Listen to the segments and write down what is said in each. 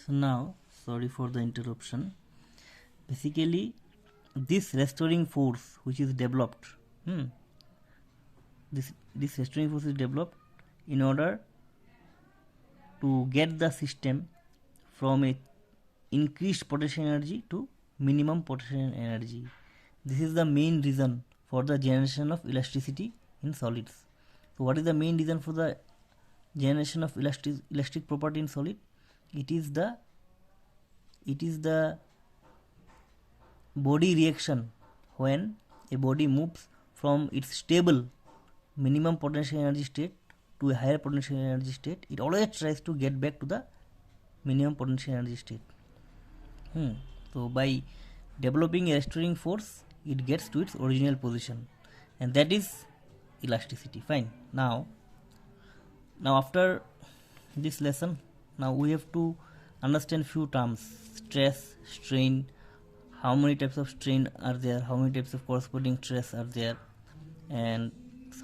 So now, sorry for the interruption. Basically, this restoring force which is developed, this restoring force is developed in order to get the system from a increased potential energy to minimum potential energy. This is the main reason for the generation of elasticity in solids. So what is the main reason for the generation of elastic property in solid? It is the body reaction. When a body moves from its stable minimum potential energy state to a higher potential energy state, it always tries to get back to the minimum potential energy state. So by developing a restoring force, it gets to its original position, and that is elasticity. Fine. Now after this lesson, now we have to understand few terms: stress, strain, how many types of strain are there, how many types of corresponding stress are there, and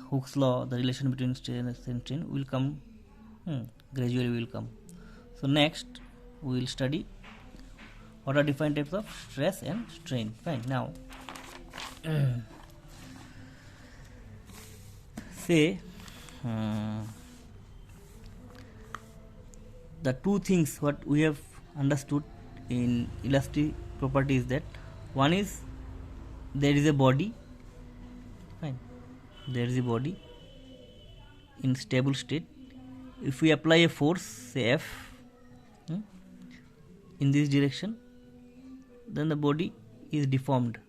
Hooke's law, the relation between stress and strain will come, gradually will come. So next we will study what are different types of stress and strain. Fine. Now say the two things what we have understood in elastic property is that one is there is a body, fine, there is a body in stable state. If we apply a force, say F, in this direction, then the body is deformed.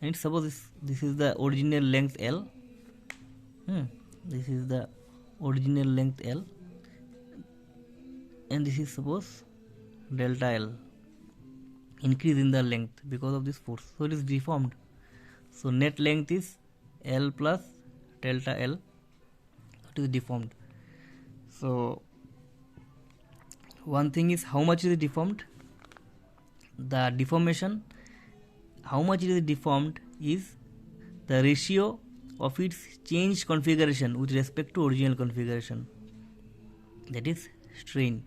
And suppose this is the original length L, this is the original length L, and this is suppose delta L, increase in the length because of this force, so it is deformed. So net length is L plus delta L, it is deformed. So one thing is how much is it deformed. The deformation, how much it is deformed, is the ratio of its changed configuration with respect to original configuration, that is strain.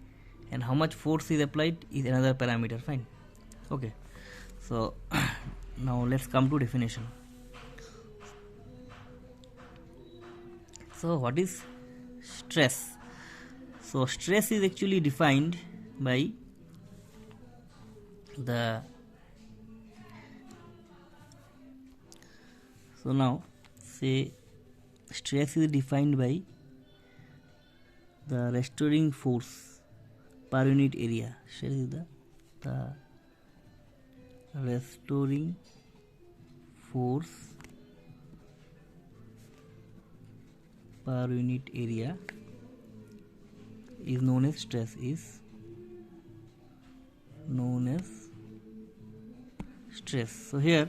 And how much force is applied is another parameter. Fine. Okay. So now let's come to definition. So what is stress? So stress is actually defined by the, so now say stress is defined by the restoring force per unit area. Stress is the restoring force per unit area is known as stress, is known as stress. So here,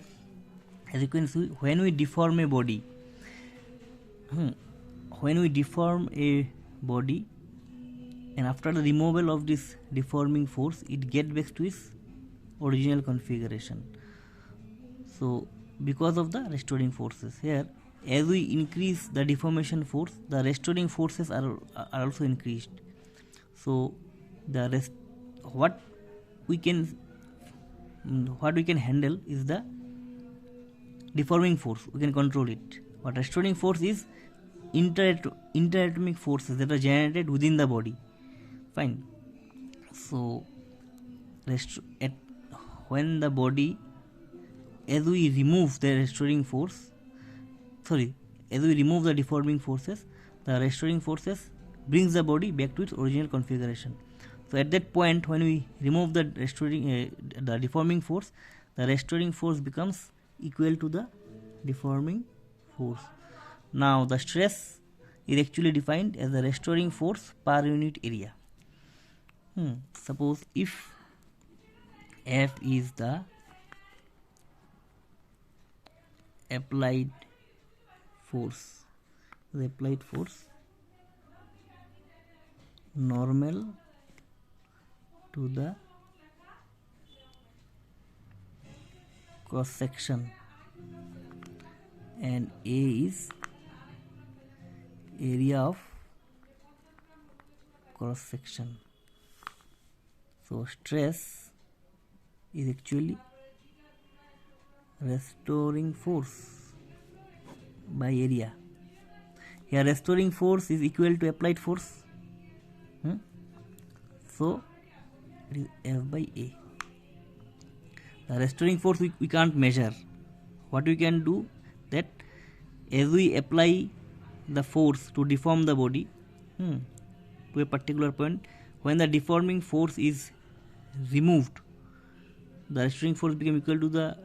as you can see, when we deform a body, and after the removal of this deforming force, it gets back to its original configuration. So because of the restoring forces, here as we increase the deformation force, the restoring forces are also increased. So the what we can handle is the deforming force, we can control it. But restoring force is interatomic forces that are generated within the body. Fine. So when the body, as we remove the restoring force, as we remove the deforming forces, the restoring forces brings the body back to its original configuration. So at that point, when we remove the deforming force, the restoring force becomes equal to the deforming force. Now the stress is actually defined as the restoring force per unit area. Suppose if F is the applied force, normal to the cross section, and A is area of cross section. So stress is actually restoring force by area. Here restoring force is equal to applied force. So it is F by A. The restoring force we can't measure. What we can do, that as we apply the force to deform the body to a particular point, when the deforming force is removed, the restoring force become equal to the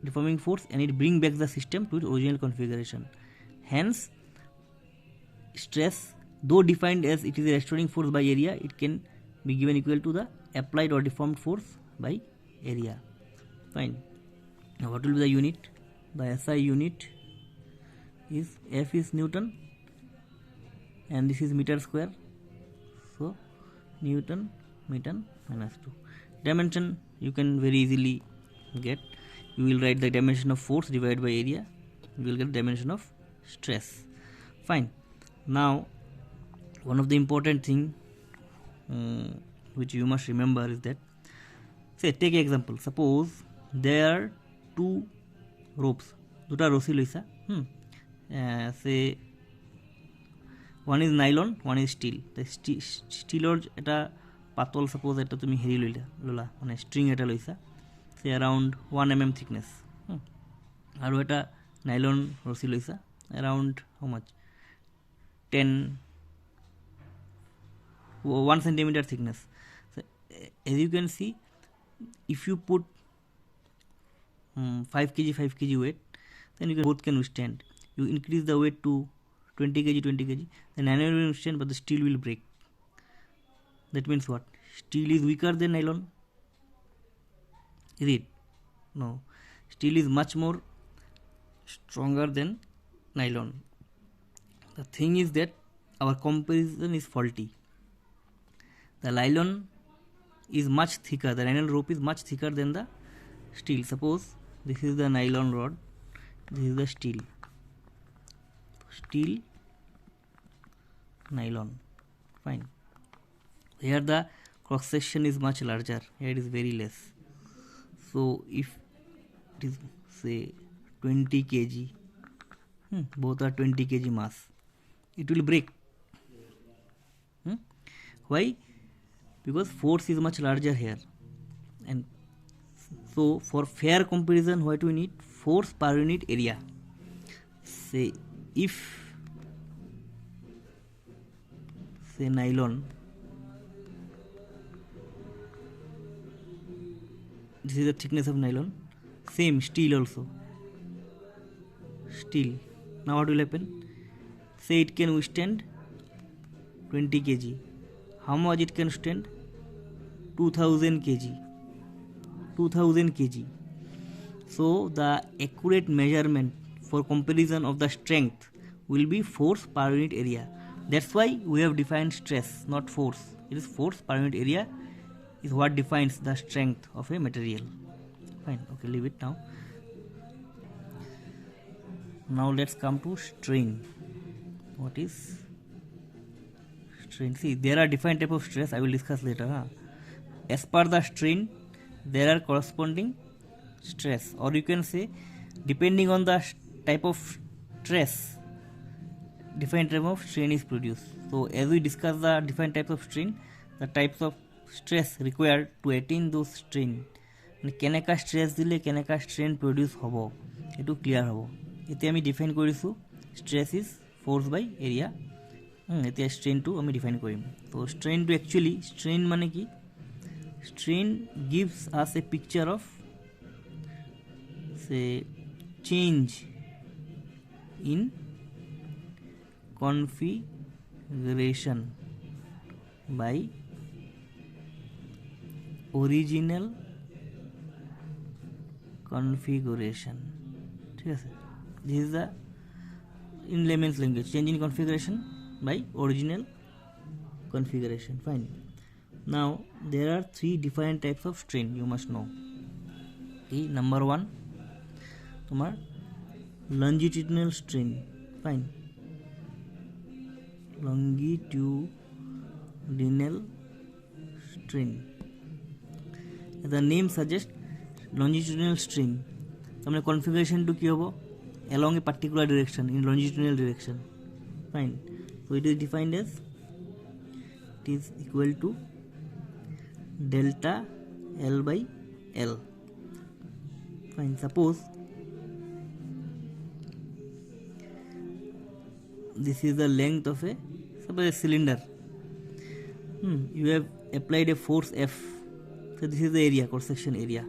deforming force and it bring back the system to its original configuration. Hence stress, though defined as it is a restoring force by area, it can be given equal to the applied or deformed force by area. Fine. Now what will be the unit? The SI unit is F is Newton and this is meter square. So Newton meter minus 2. Dimension you can very easily get. You will write the dimension of force divided by area. You will get dimension of stress. Fine. Now one of the important thing which you must remember is that, say take an example. Suppose there are two ropes. Duta rosi loisa. Say one is nylon, one is steel. The steel or eta patol, suppose eta tumi heri lola mane string eta loisa, say around 1 mm thickness. Aru eta nylon rosi loisa around how much, 1 centimeter thickness. So as you can see, if you put 5 kg weight, then you can both can withstand. You increase the weight to 20 kg, then nylon will withstand, but the steel will break. That means what? Steel is weaker than nylon. Is it? No. Steel is much more stronger than nylon. The thing is that our comparison is faulty. The nylon is much thicker. The nylon rope is much thicker than the steel. Suppose this is the nylon rod, this is the steel. Steel, nylon. Fine. Here the cross section is much larger. Here it is very less. So if it is say 20 kg, both are 20 kg mass, it will break. Why? Because force is much larger here, and so for fair comparison, what we need? Force per unit area. Say if say nylon, this is the thickness of nylon, same steel also. Steel. Now what will happen? Say it can withstand 20 kg. How much it can withstand? 2000 kg. 2000 kg. So the accurate measurement for comparison of the strength will be force per unit area. That's why we have defined stress, not force. It is force per unit area is what defines the strength of a material. Fine. Okay, leave it now. Now let's come to strain. What is strain? See, there are different type of stress. I will discuss later. As per the strain, there are corresponding stress, or you can say depending on the type of stress, different type of strain is produced. So as we discuss the different types of strain, the types of stress required to attain those strain, কেনেকা stress দিলে কেনেকা strain produce হ'ব এটো clear হ'ব. এতিয়া আমি define কৰিছো stress is force by area. এতিয়া strain টো আমি ডিফাইন কৰিম. তো strain টো actually, strain মানে কি? Strain gives us a picture of say change in configuration by original configuration. This is the in layman's language, change in configuration by original configuration. Fine. Now there are three different types of strain, you must know. Okay, number one, তোমার longitudinal strain. Fine. Longitudinal strain. the name suggests longitudinal strain. তাহলে কনফিগারেশনটো কি হ'ব along a particular direction in longitudinal direction. Fine. So it is defined as it is equal to delta L by L. Fine. Suppose this is the length of a cylinder. You have applied a force F. So this is the area, cross section area.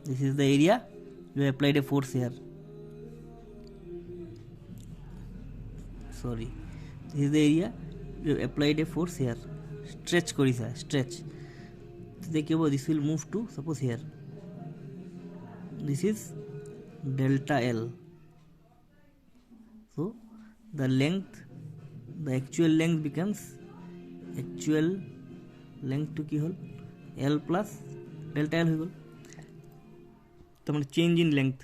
This is the area. You have applied a force here. Sorry. This is the area. You have applied a force here. Stretch korisa. Stretch. This will move to suppose here. This is delta L. So the length, the actual length becomes actual length to ki hol L plus delta L hol. তাহলে change in length,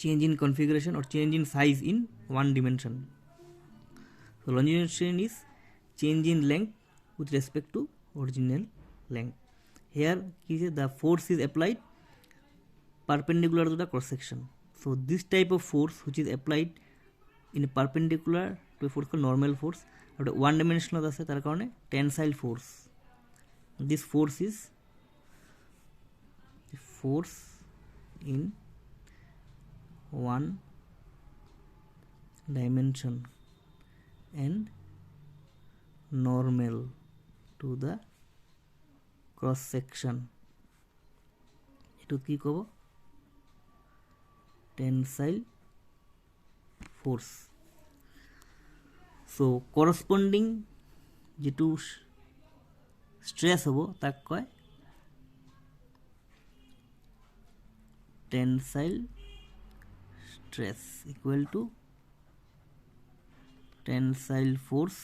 change in configuration or change in size in one dimension. So longitudinal strain is change in length with respect to original length. Here the force is applied perpendicular to the cross section. So this type of force which is applied in a perpendicular to a force called normal force, একটা one dimensional আছে তার কারণে tensile force. This force is the force in one dimension and normal to the cross section. এটো কি কব tensile force. So corresponding যেটো stress হব তাক কয় tensile stress equal to tensile force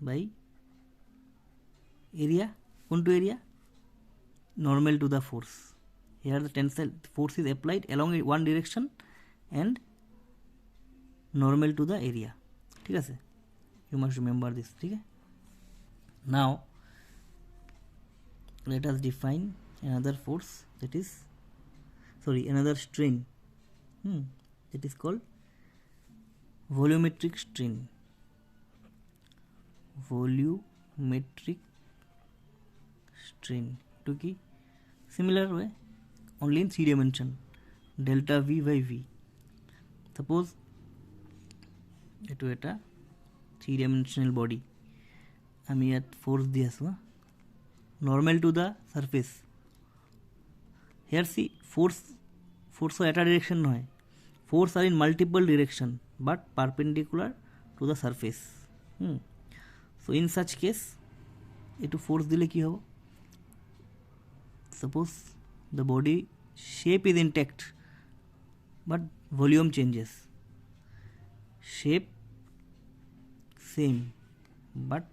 by area. Onto area normal to the force. Here the tensile force is applied along one direction and normal to the area. ঠিক আছে, you must remember this. ঠিক আছে, now let us define another force, that is another strain that is called volumetric strain. Volumetric strain to ki similar way only in 3 dimension, delta V by V. Suppose এটা 3 dimensional body, আমি ইয়াত force দি আছো normal to the surface. Here see force এটা direction নহয়, force are in multiple direction but perpendicular to the surface. So in such case একটু force দিলে কি হবে, suppose the body shape is intact but volume changes, shape same but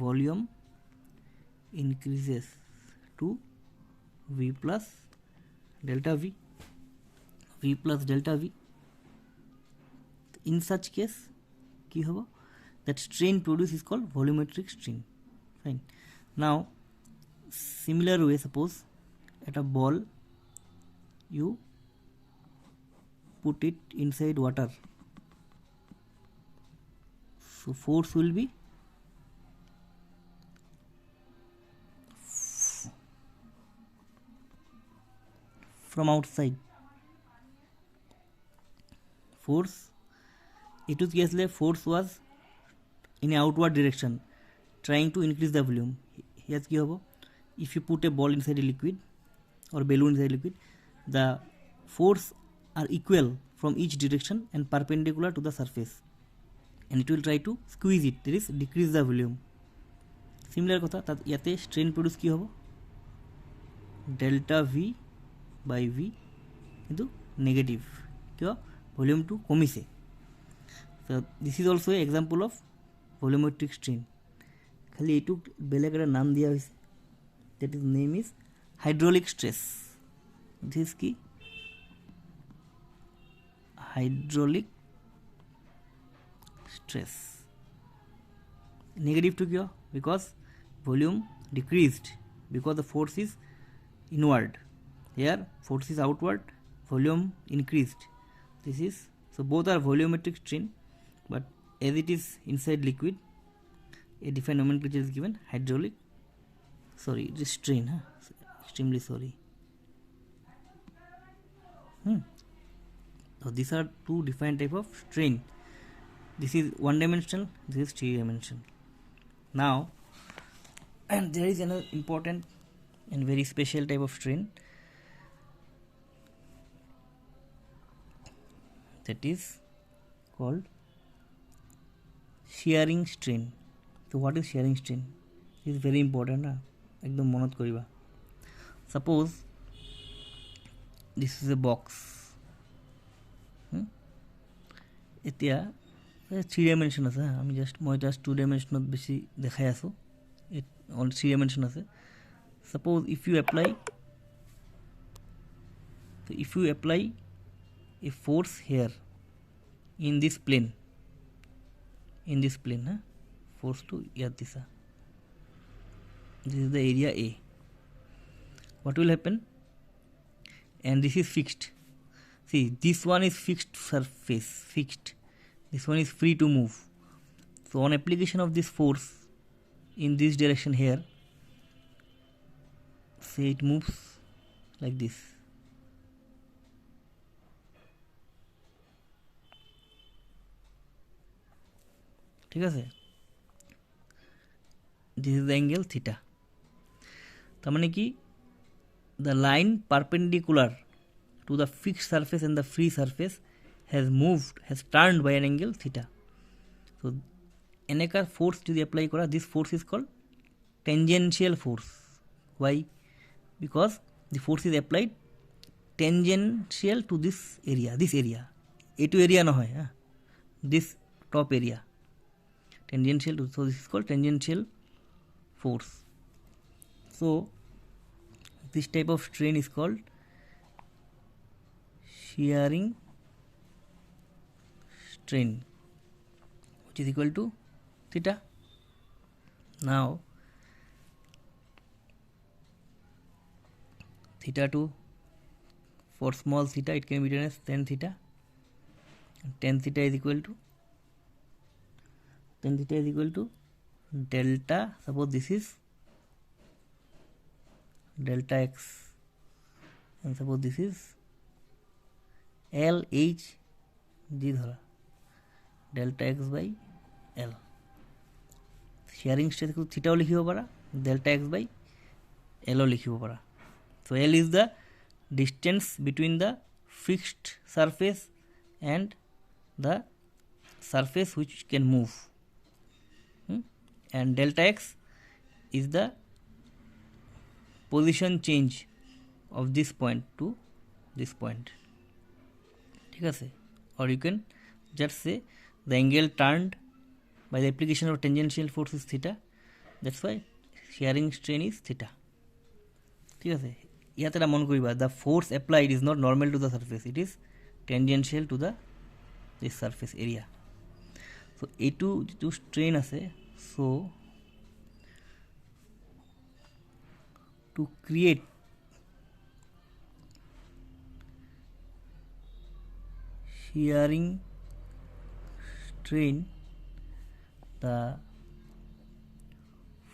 volume increases to V plus delta V, V plus delta V. In such case কি হবে, that strain produced is called volumetric strain. Fine. Now similar way, suppose at a ball you put it inside water, so force will be from outside. Force it was case force was in a outward direction trying to increase the volume. Here কি হবে, if you put a ball inside a liquid or balloon inside liquid, the force are equal from each direction and perpendicular to the surface, and it will try to squeeze it, that is decrease the volume. Similar কথা, তাত ইয়াতে strain produce কি হবে, delta V by V কিন্তু negative, কিয় volume to কমিছে. So this is also an example of volumetric strain. খালি এইটো বেলেগ একটা নাম দিয়া হয়েছে, that is name is hydraulic stress. This is কি hydraulic stress. Negative to কিয়, because volume decreased because the force is inward. Here force is outward, volume increased. This is, so both are volumetric strain, but as it is inside liquid, a different nomenclature is given, hydraulic, sorry, it is strain, extremely sorry. So these are two different type of strain. This is one dimensional, this is three dimensional. Now, and there is another important and very special type of strain, that is called shearing strain. So what is shearing strain? It is very important, ekdom monot koriba. Suppose this is a box. এতিয়া 3 dimension আছে, আমি মই just 2 ডাইমেনশনত বেশি দেখাই আছো, on 3 dimension আছে. Suppose if you apply a force here in this plane, force to Yatisa, this is the area A. What will happen? And this is fixed. See, this one is fixed surface, fixed. This one is free to move. So on application of this force in this direction here, say it moves like this. ঠিক আছে, this is the angle theta. তার মানে কি, the line perpendicular to the fixed surface and the free surface has turned by an angle theta. So এনেকার force যদি apply করা, this force is called tangential force. Why? Because the force is applied tangential to this area, A2 area না হয়, this top area, tangential to, so this is called tangential force. So this type of strain is called shearing strain, which is equal to theta. Now theta 2, for small theta it can be written as tan theta. Tan theta is equal to delta, suppose this is delta x, and suppose this is LH জি ধরা, delta x by L. shearing stress को theta লিখিব পারা, delta x by L লিখিব পারা. So L is the distance between the fixed surface and the surface which can move, and delta x is the position change of this point to this point. ঠিক আছে, or you can just say the angle turned by the application of tangential force is theta, that's why shearing strain is theta. ঠিক আছে, ইয়াতে এটা মন করিবা, the force applied is not normal to the surface, it is tangential to the this surface area. So এইটো যেটো strain আছে, so to create shearing strain, the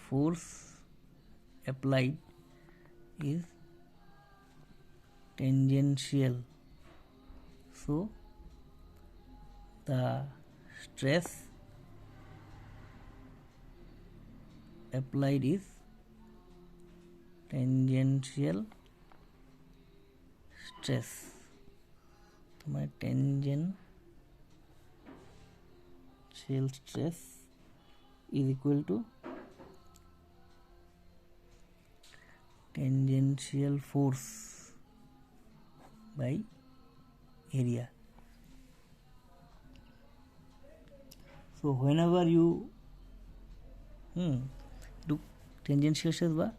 force applied is tangential, so the stress applied is tangential stress. My tangential stress is equal to tangential force by area. So whenever you do tangential stress বা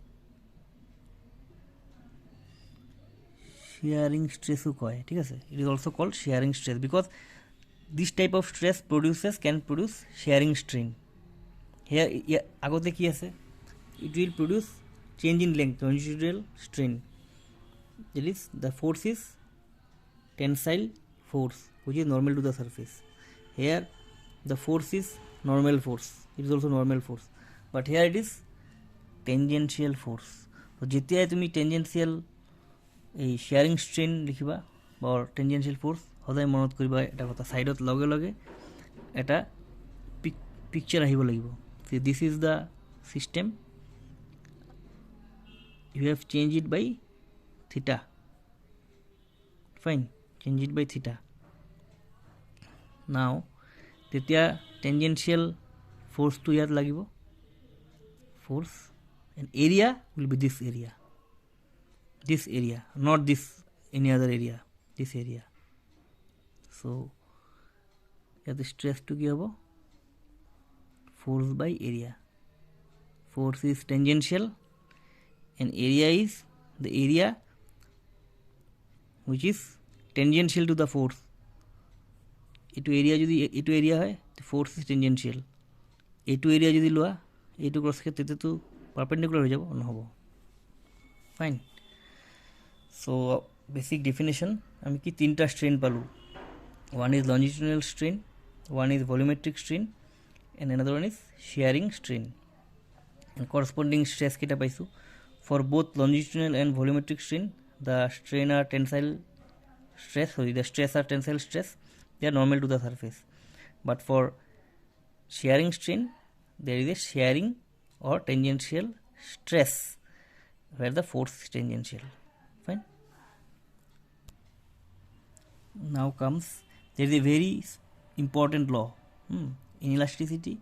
shearing stress কয়, ঠিক আছে, it is also called shearing stress because this type of stress can produce shearing strain. Here আগতে কি আছে, it will produce change in length, longitudinal strain. That is, the force is tensile force, which is normal to the surface. Here the force is normal force, it is also normal force, but here it is tangential force. So যেতিয়াই তুমি টেঞ্জেনচিয়েল এই sharing strain লিখিবা বা টেঞ্জেনচিয়েল force সদায় মনত কৰিবা এটা কথা, ছাইডত লগে লগে এটা পিকচাৰ আহিব লাগিব। This is the system, you have change it by theta, fine, change it by theta. Now তেতিয়া টেঞ্জেনচিয়েল ফ'ৰ্চটো ইয়াত লাগিব, force, and area will be this area, not this any other area, this area. So here the stress to give force by area. Force is tangential and area is the area which is tangential to the force. Etu area jodi etu area hoy, the force is tangential. Etu area jodi loa এইটো cross ক্ষেত্ৰতে তো perpendicular হৈ যাব নহ'ব, fine. চ' basic definition আমি কি তিনিটা ষ্ট্ৰেইন পালোঁ, one is longitudinal strain, one is volumetric strain, and another one is shearing strain. Corresponding stress কেইটা পাইছোঁ, for both longitudinal and volumetric strain the strain are tensile stress, sorry, the stress are tensile stress, they are normal to the surface, but for shearing strain there is a shearing or tangential stress where the force is tangential, fine. Now comes, there is a very important law in elasticity.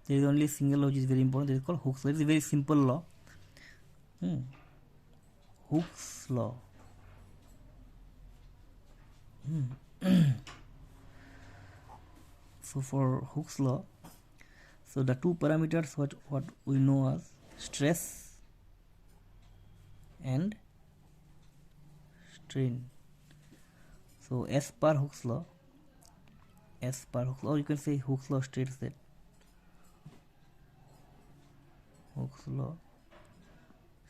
There is only a single law which is very important, that is called Hooke's law. It is a very simple law, Hooke's law. So for Hooke's law, so the two parameters what we know as stress and strain. So as per Hooke's law, or you can say Hooke's law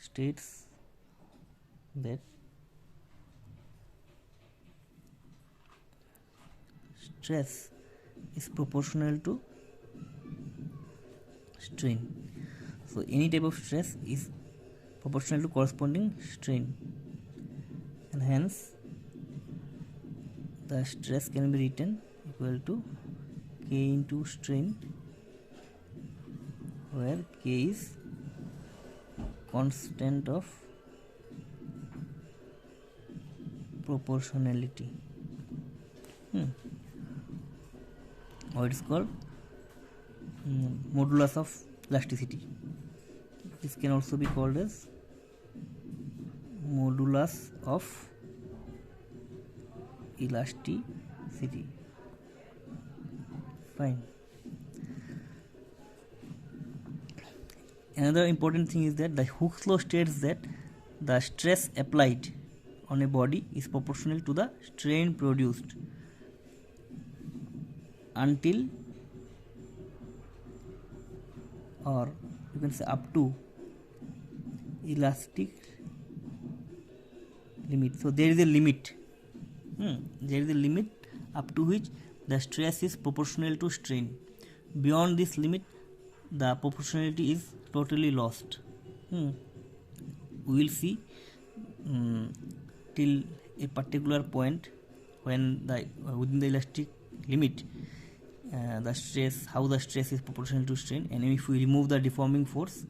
states that stress is proportional to strain. So any type of stress is proportional to corresponding strain, and hence the stress can be written equal to K into strain, where K is constant of proportionality, or it is called modulus of elasticity. This can also be called as modulus of elasticity, fine. Another important thing is that the Hooke's law states that the stress applied on a body is proportional to the strain produced until, or you can say up to, elastic limit. So there is a limit, up to which the stress is proportional to strain. Beyond this limit the proportionality is totally lost. We will see till a particular point when the within the elastic limit the stress, how the stress is proportional to strain, and if we remove the deforming force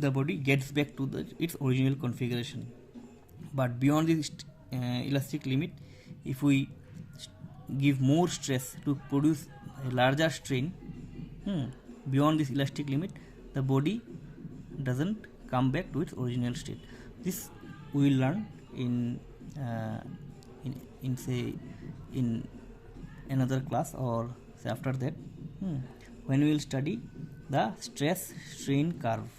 the body gets back to its original configuration. But beyond this elastic limit, if we give more stress to produce a larger strain, beyond this elastic limit the body doesn't come back to its original state. This we will learn in say in another class, or say after that, when we will study the stress strain curve.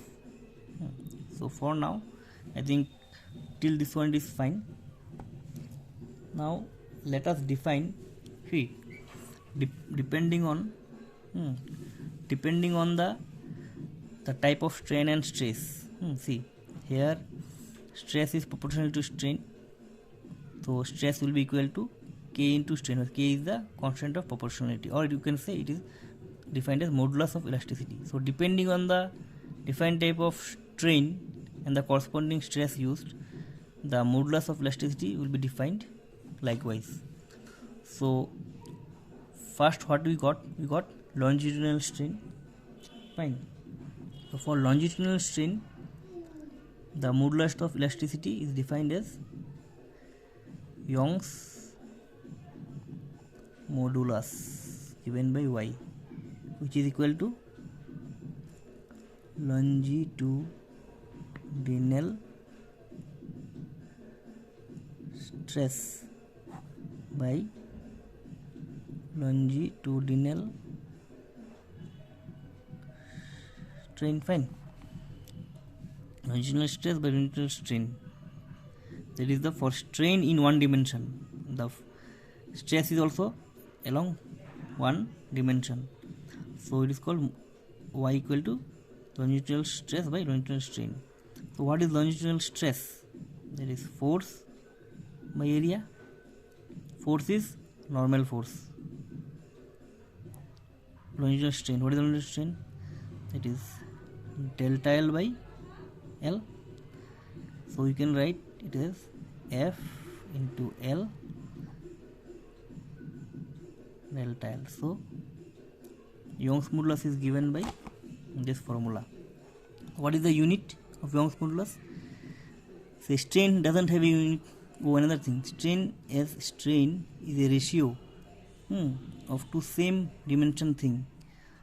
So for now I think till this one is fine. Now let us define, depending on the the type of strain and stress. See, here stress is proportional to strain, so stress will be equal to K into strain, where K is the constant of proportionality, or you can say it is defined as modulus of elasticity. So depending on the defined type of strain and the corresponding stress used, the modulus of elasticity will be defined likewise. So first what we got longitudinal strain. Fine. So for longitudinal strain, the modulus of elasticity is defined as Young's modulus given by Y, which is equal to longitudinal stress by longitudinal strain. Fine. Longitudinal stress by longitudinal strain, that is the for strain in one dimension. The stress is also along one dimension, so it is called Y equal to longitudinal stress by longitudinal strain. So what is longitudinal stress? That is force by area. Force is normal force. Longitudinal strain, what is longitudinal strain? That is delta L by L. So you can write it as F into L delta L. So Young's modulus is given by this formula. What is the unit of Young's modulus? Say strain doesn't have a unit. Oh, another thing, strain is a ratio of two same dimension thing,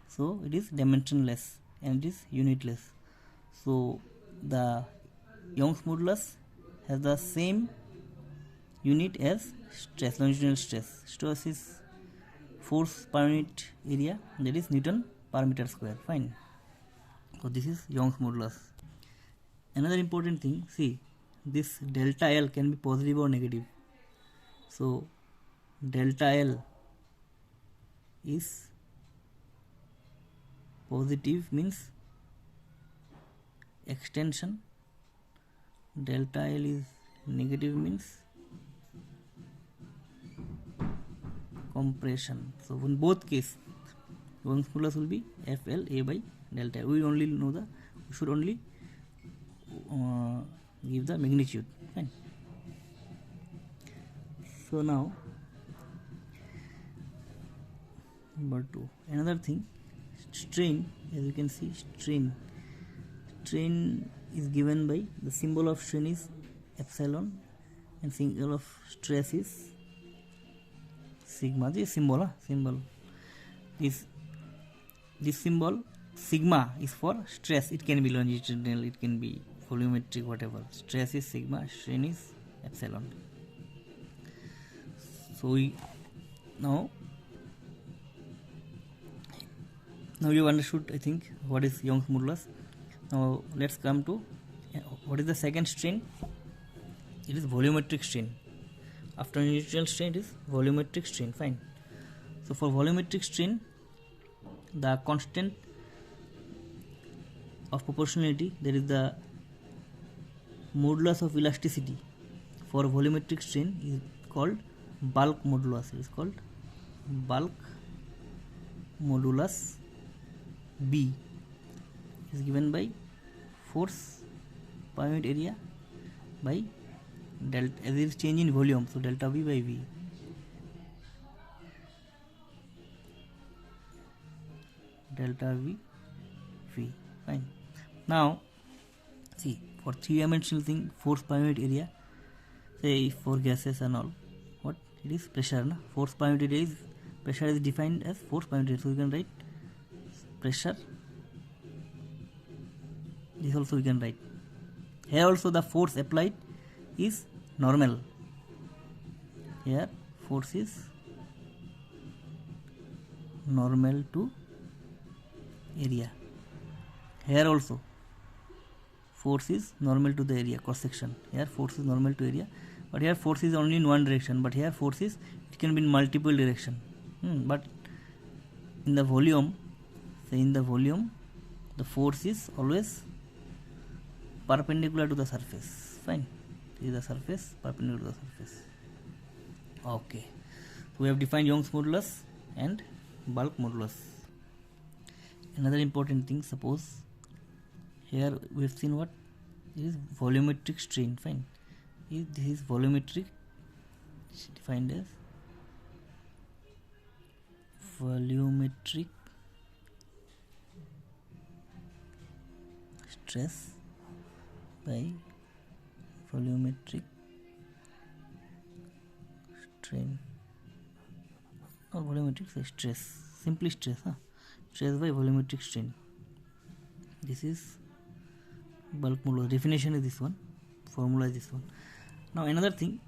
so it is dimensionless and it is unitless. So the Young's modulus has the same unit as stress, longitudinal stress. Stress is force per unit area, that is Newton per meter square. Fine. So this is Young's modulus. Another important thing, see, this delta L can be positive or negative. So delta L is positive, means extension. Delta L is negative, means compression. So in both cases, Young's modulus will be FLA by delta L. We should only give the magnitude. Fine. So now number 2, another thing, strain. As you can see, strain is given by, the symbol of strain is epsilon and symbol of stress is sigma. This symbol this symbol sigma is for stress. It can be longitudinal, it can be volumetric, whatever. Stress is sigma, strain is epsilon. So now you understood, I think, what is Young's modulus. Now let's come to what is the second strain. It is volumetric strain. After longitudinal strain, it is volumetric strain. Fine. So for volumetric strain, the constant of proportionality, there is the modulus of elasticity for volumetric strain is called bulk modulus. It is called bulk modulus B. Is given by force per unit area by delta, as it is change in volume, so delta V by V. Delta V V. Fine. Now see, for three-dimensional thing, force per unit area, say for gases and all, what it is? Pressure. Na? Force per unit area is, pressure is defined as force per unit area. So you can write pressure. This also we can write. Here also the force applied is normal. Here force is normal to area. Here also force is normal to the area, cross section. Here force is normal to area, but here force is only in one direction, but here force is, it can be in multiple direction. But in the volume, say in the volume, the force is always perpendicular to the surface. Fine, this is the surface perpendicular to the surface. Okay, so we have defined Young's modulus and bulk modulus. Another important thing, suppose here we have seen what is volumetric strain. Fine, if this is volumetric, defined as volumetric stress by volumetric strain, or volumetric stress, simply stress, stress by volumetric strain. This is bulk modulus. Definition is this one, formula is this one. Now another thing,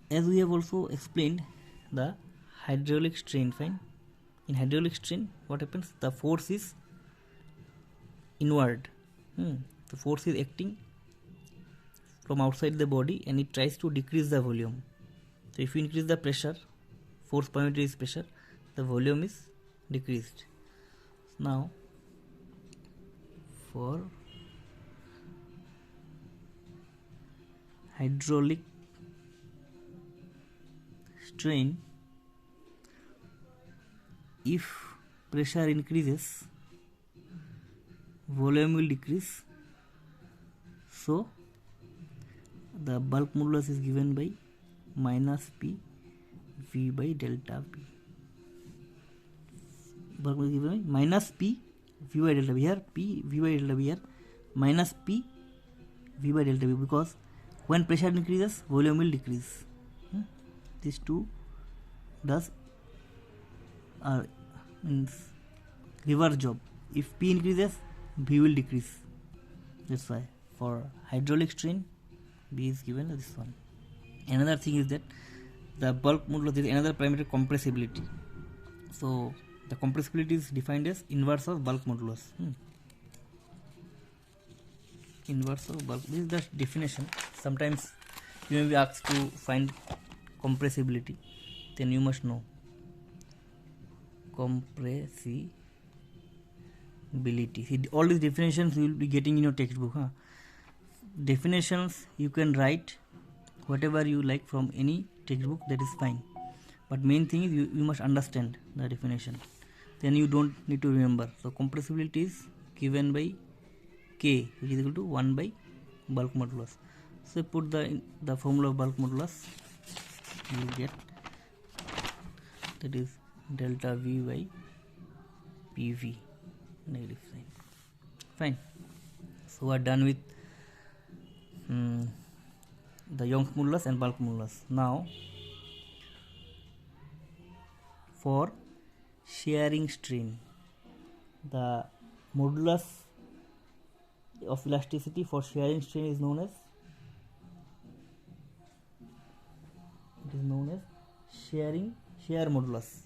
as we have also explained the hydraulic strain. Fine, in hydraulic strain what happens, the force is inward. The force is acting from outside the body and it tries to decrease the volume. So if you increase the pressure, force per unit is pressure, the volume is decreased. Now for hydraulic strain, if pressure increases, volume will decrease, so the bulk modulus is given by minus P V by delta P. Bulk modulus is given by minus P V by delta P. Here P V by delta P, here minus P V by delta P, because when pressure increases, volume will decrease. These two does means reverse job. If P increases, V will decrease. That's why for hydraulic strain, B is given as this one. Another thing is that the bulk modulus, there is another parameter, compressibility. So the compressibility is defined as inverse of bulk modulus. Inverse of bulk. This is the definition. Sometimes you may be asked to find compressibility, then you must know compressibility. See, all these definitions you will be getting in your textbook. Definitions you can write whatever you like from any textbook, that is fine, but main thing is you must understand the definition, then you don't need to remember. So compressibility is given by K, which is equal to 1 by bulk modulus. So put the formula of bulk modulus, you get, that is delta V by PV, negative sign. Fine, so we are done with the Young's modulus and bulk modulus. Now for shearing strain, the modulus of elasticity for shearing strain is known as, shear modulus.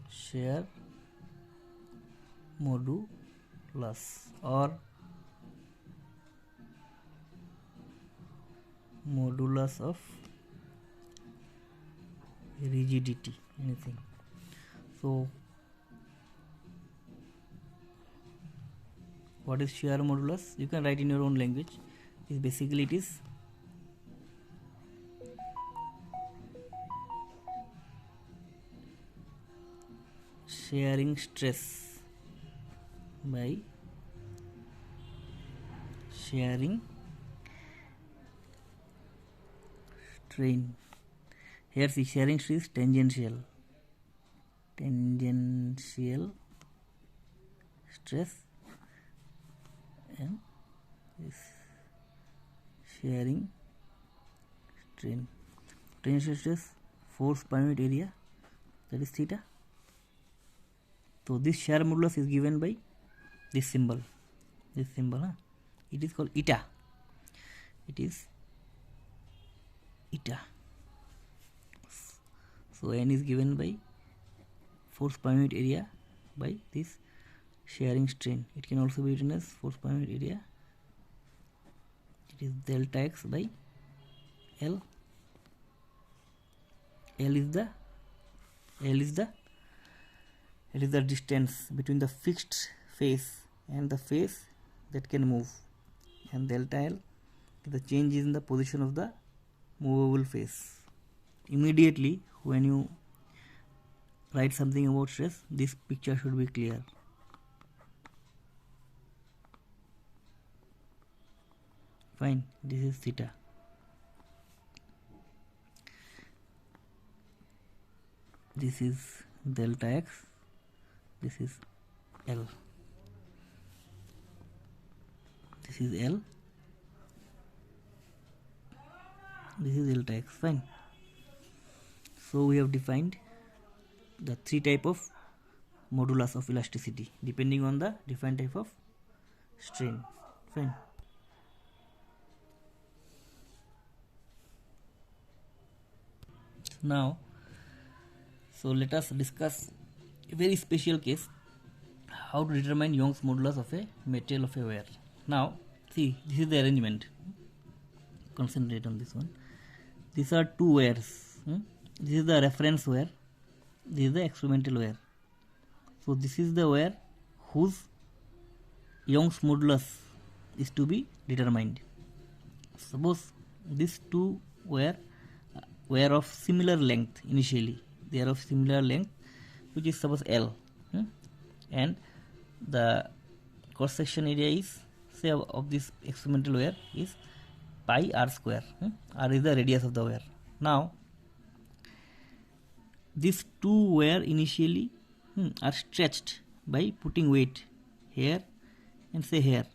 Shear modulus or modulus of rigidity, anything. So what is shear modulus? You can write in your own language. Basically it is shearing stress by shearing strain. Here see, shearing stress is tangential stress, and this shearing strain. Tangential stress, force per unit area, that is theta. So this shear modulus is given by this symbol. It is called eta. It is eta. So N is given by force per unit area by this shearing strain. It can also be written as force per unit area. It is delta X by L. L is the It is the distance between the fixed face and the face that can move, and delta L is the change in the position of the movable face. Immediately when you write something about stress, this picture should be clear. Fine, this is theta. This is delta x, this is L, this is L, this is delta x. Fine. So we have defined the three type of modulus of elasticity depending on the different type of strain. Fine. Now, so let us discuss a very special case, how to determine Young's modulus of a material of a wire. Now, see, this is the arrangement. Concentrate on this one. These are two wires. This is the reference wire. This is the experimental wire. So this is the wire whose Young's modulus is to be determined. Suppose these two were of similar length initially. They are of similar length, which is suppose L, and the cross section area is, say, of this experimental wire is pi r square. R is the radius of the wire. Now these two wire initially are stretched by putting weight here and say here.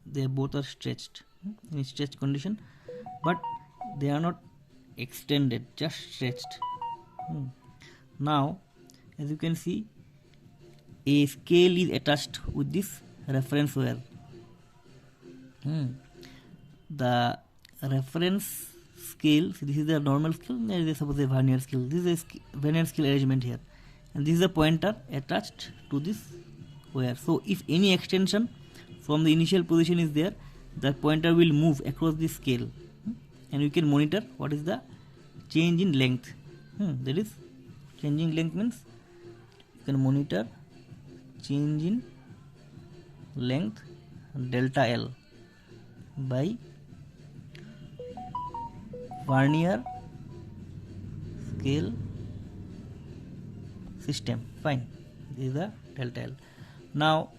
They both are stretched in stretched condition, but they are not extended, just stretched. Now as you can see, a scale is attached with this reference wire. The reference scale, so this is the normal scale, there is suppose a vernier scale. This is a vernier scale arrangement here, and this is a pointer attached to this wire. So if any extension from the initial position is there, the pointer will move across this scale, and you can monitor what is the change in length. That is, changing length means you can monitor change in length delta L by vernier scale system. Fine, this is the delta L. Now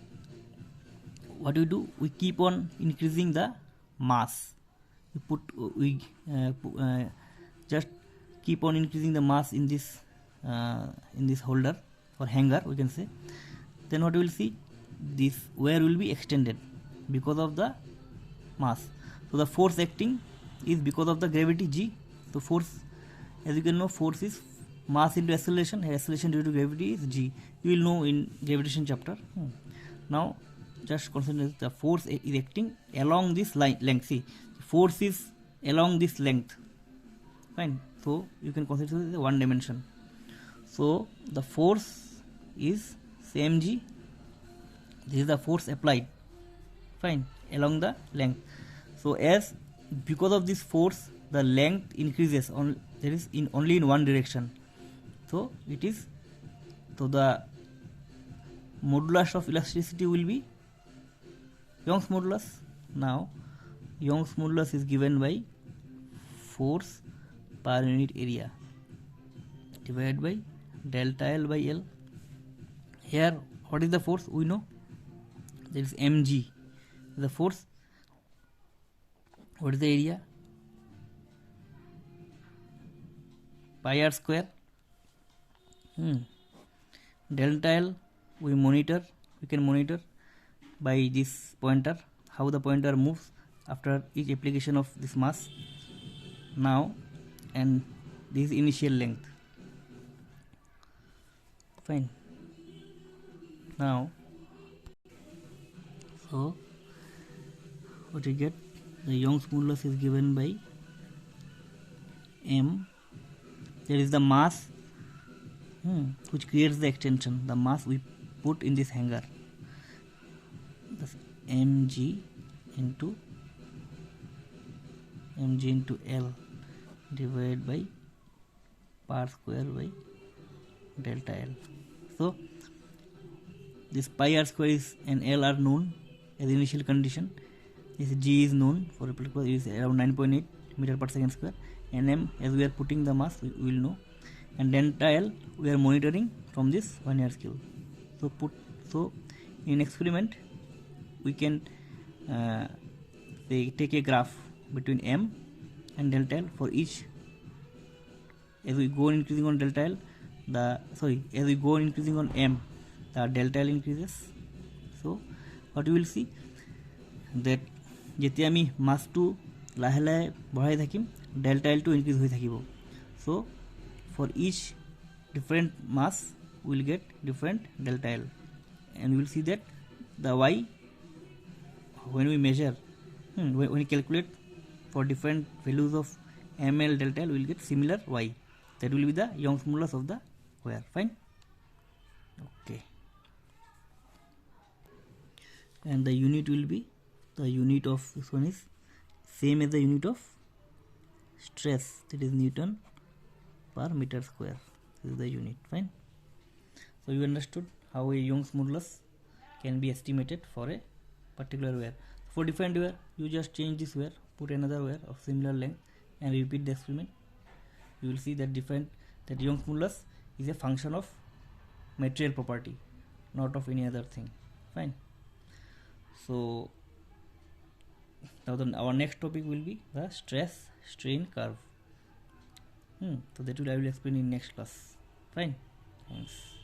what we do, we keep on increasing the mass. We just keep on increasing the mass in this holder or hanger, we can say. Then what we will see, this wire will be extended because of the mass. So the force acting is because of the gravity G. So force, as you can know, force is mass into acceleration. Acceleration due to gravity is G. You will know in gravitation chapter. Now just consider the force is acting along this length. See, force is along this length. Fine. So you can consider the one dimension. So the force is same G. This is the force applied. Fine, along the length. So as because of this force, the length increases on, that is in only in one direction. So it is, so the modulus of elasticity will be Young's modulus. Now Young's modulus is given by force per unit area divided by delta L by L. Here what is the force? We know there is mg, the force. What is the area? Pi r square. Delta L we can monitor by this pointer, how the pointer moves after each application of this mass. Now, and this is initial length. Fine. Now, so what you get, the Young's modulus is given by m. There is the mass which creates the extension, the mass we put in this hanger. That's mg into L divided by pi square by delta L. So this pi r square is and L are known as the initial condition. This G is known for a particular is around 9.8 meter per second square, and M, as we are putting the mass, we will know, and delta L we are monitoring from this 1 year scale. So in experiment we can take a graph between M and delta L for each. As we go increasing on delta L, as we go increasing on M, the delta L increases. So what you will see that যেতিয়া আমি মাছটো লাহে লাহে বঢ়াই থাকিম, delta Alto increase হৈ থাকিব. So for each different mass we will get different delta L, and we will see that the y, when we measure, when we calculate for different values of ml delta L, we will get similar y. That will be the Young's modulus of the wire. Fine. Okay. And the unit will be, the unit of this one is same as the unit of stress, that is Newton per meter square. This is the unit. Fine. So you understood how a Young's modulus can be estimated for a particular wire. For different wire, you just change this wire, put another wire of similar length, and repeat the experiment. You will see that Young's modulus is a function of material property, not of any other thing. Fine. So now our next topic will be the stress strain curve. So that I will explain in next class. Fine. Thanks.